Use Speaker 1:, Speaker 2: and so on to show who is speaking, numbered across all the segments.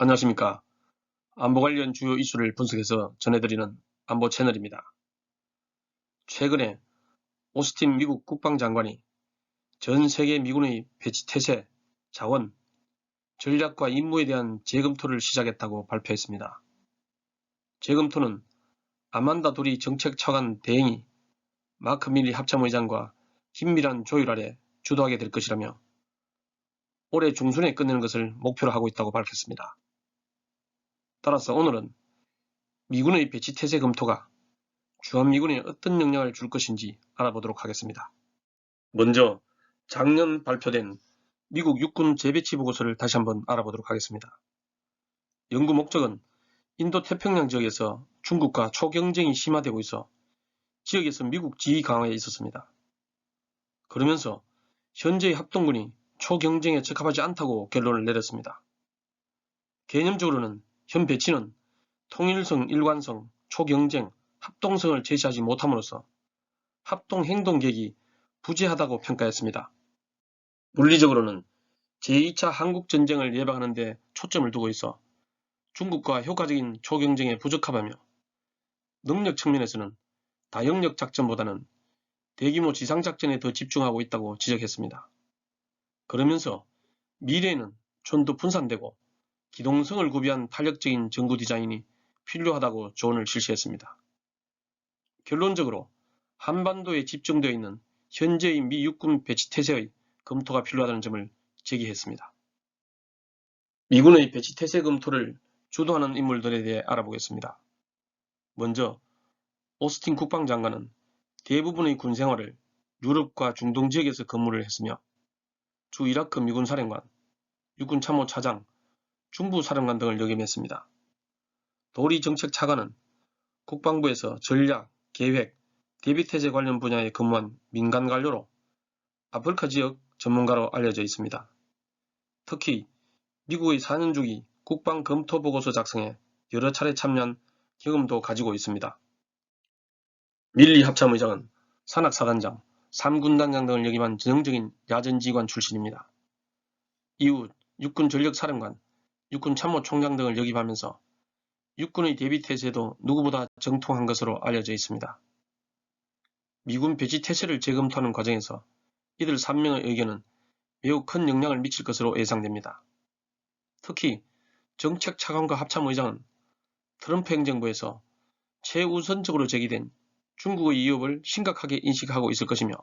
Speaker 1: 안녕하십니까. 안보 관련 주요 이슈를 분석해서 전해드리는 안보 채널입니다. 최근에 오스틴 미국 국방장관이 전 세계 미군의 배치 태세, 자원, 전략과 임무에 대한 재검토를 시작했다고 발표했습니다. 재검토는 아만다 둘이 정책차관 대행이 마크 밀리 합참의장과 긴밀한 조율 아래 주도하게 될 것이라며 올해 중순에 끝내는 것을 목표로 하고 있다고 밝혔습니다. 따라서 오늘은 미군의 배치 태세 검토가 주한미군에 어떤 영향을 줄 것인지 알아보도록 하겠습니다. 먼저 작년 발표된 미국 육군 재배치 보고서를 다시 한번 알아보도록 하겠습니다. 연구 목적은 인도태평양 지역에서 중국과 초경쟁이 심화되고 있어 지역에서 미국 지위 강화에 있었습니다. 그러면서 현재의 합동군이 초경쟁에 적합하지 않다고 결론을 내렸습니다. 개념적으로는 현 배치는 통일성, 일관성, 초경쟁, 합동성을 제시하지 못함으로써 합동행동계획이 부재하다고 평가했습니다. 물리적으로는 제2차 한국전쟁을 예방하는 데 초점을 두고 있어 중국과 효과적인 초경쟁에 부적합하며 능력 측면에서는 다영역 작전보다는 대규모 지상작전에 더 집중하고 있다고 지적했습니다. 그러면서 미래에는 좀 더 분산되고 기동성을 구비한 탄력적인 전구 디자인이 필요하다고 조언을 실시했습니다. 결론적으로 한반도에 집중되어 있는 현재의 미 육군 배치 태세의 검토가 필요하다는 점을 제기했습니다. 미군의 배치 태세 검토를 주도하는 인물들에 대해 알아보겠습니다. 먼저 오스틴 국방장관은 대부분의 군 생활을 유럽과 중동 지역에서 근무를 했으며 주 이라크 미군 사령관, 육군 참모 차장, 중부 사령관 등을 역임했습니다. 도리 정책 차관은 국방부에서 전략, 계획, 대비태세 관련 분야에 근무한 민간 관료로 아프리카 지역 전문가로 알려져 있습니다. 특히 미국의 4년 주기 국방검토보고서 작성에 여러 차례 참여한 경험도 가지고 있습니다. 밀리 합참의장은 산악사단장, 3군단장 등을 역임한 전형적인 야전지휘관 출신입니다. 이후 육군전력사령관, 육군참모총장 등을 역임하면서 육군의 대비태세도 누구보다 정통한 것으로 알려져 있습니다. 미군 배치 태세를 재검토하는 과정에서 이들 3명의 의견은 매우 큰 영향을 미칠 것으로 예상됩니다. 특히 정책차관과 합참의장은 트럼프 행정부에서 최우선적으로 제기된 중국의 위협을 심각하게 인식하고 있을 것이며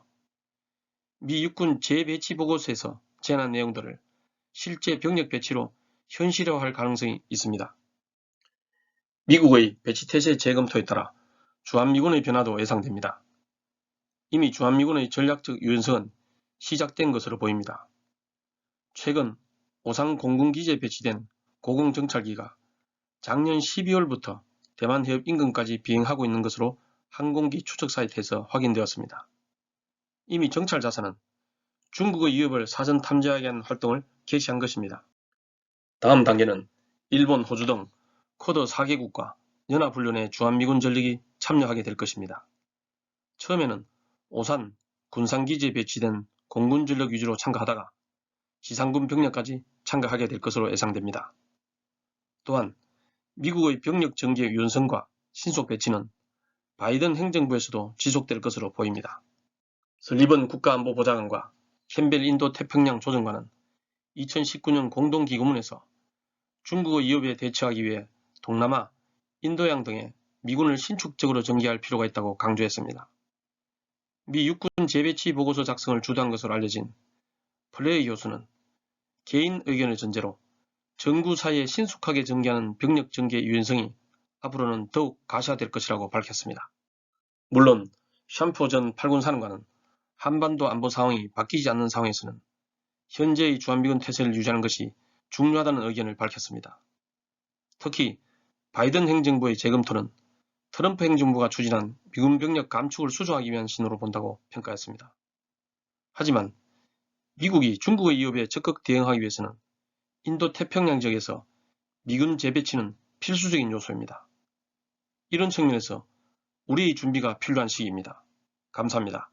Speaker 1: 미 육군 재배치 보고서에서 제안한 내용들을 실제 병력 배치로 현실화할 가능성이 있습니다. 미국의 배치 태세 재검토에 따라 주한미군의 변화도 예상됩니다. 이미 주한미군의 전략적 유연성은 시작된 것으로 보입니다. 최근 오상 공군기지에 배치된 고공정찰기가 작년 12월부터 대만 해협 인근까지 비행하고 있는 것으로 항공기 추적 사이트에서 확인되었습니다. 이미 정찰 자산은 중국의 위협을 사전 탐지하기 위한 활동을 개시한 것입니다. 다음 단계는 일본, 호주 등 쿼드 4개국과 연합훈련에 주한미군 전력이 참여하게 될 것입니다. 처음에는 오산, 군산기지에 배치된 공군 전력 위주로 참가하다가 지상군 병력까지 참가하게 될 것으로 예상됩니다. 또한 미국의 병력 전개 유연성과 신속 배치는 바이든 행정부에서도 지속될 것으로 보입니다. 설리번 국가안보보좌관과 캠벨 인도태평양 조정관은 2019년 공동기고문에서 중국의 위협에 대처하기 위해 동남아, 인도양 등에 미군을 신축적으로 전개할 필요가 있다고 강조했습니다. 미 육군 재배치 보고서 작성을 주도한 것으로 알려진 플레이 교수는 개인 의견을 전제로 정구 사이에 신속하게 전개하는 병력 전개 유연성이 앞으로는 더욱 가시화될 것이라고 밝혔습니다. 물론 샴포 전 8군 사령관은 한반도 안보 상황이 바뀌지 않는 상황에서는 현재의 주한미군 태세를 유지하는 것이 중요하다는 의견을 밝혔습니다. 특히 바이든 행정부의 재검토는 트럼프 행정부가 추진한 미군 병력 감축을 수정하기 위한 신호로 본다고 평가했습니다. 하지만 미국이 중국의 위협에 적극 대응하기 위해서는 인도태평양 지역에서 미군 재배치는 필수적인 요소입니다. 이런 측면에서 우리의 준비가 필요한 시기입니다. 감사합니다.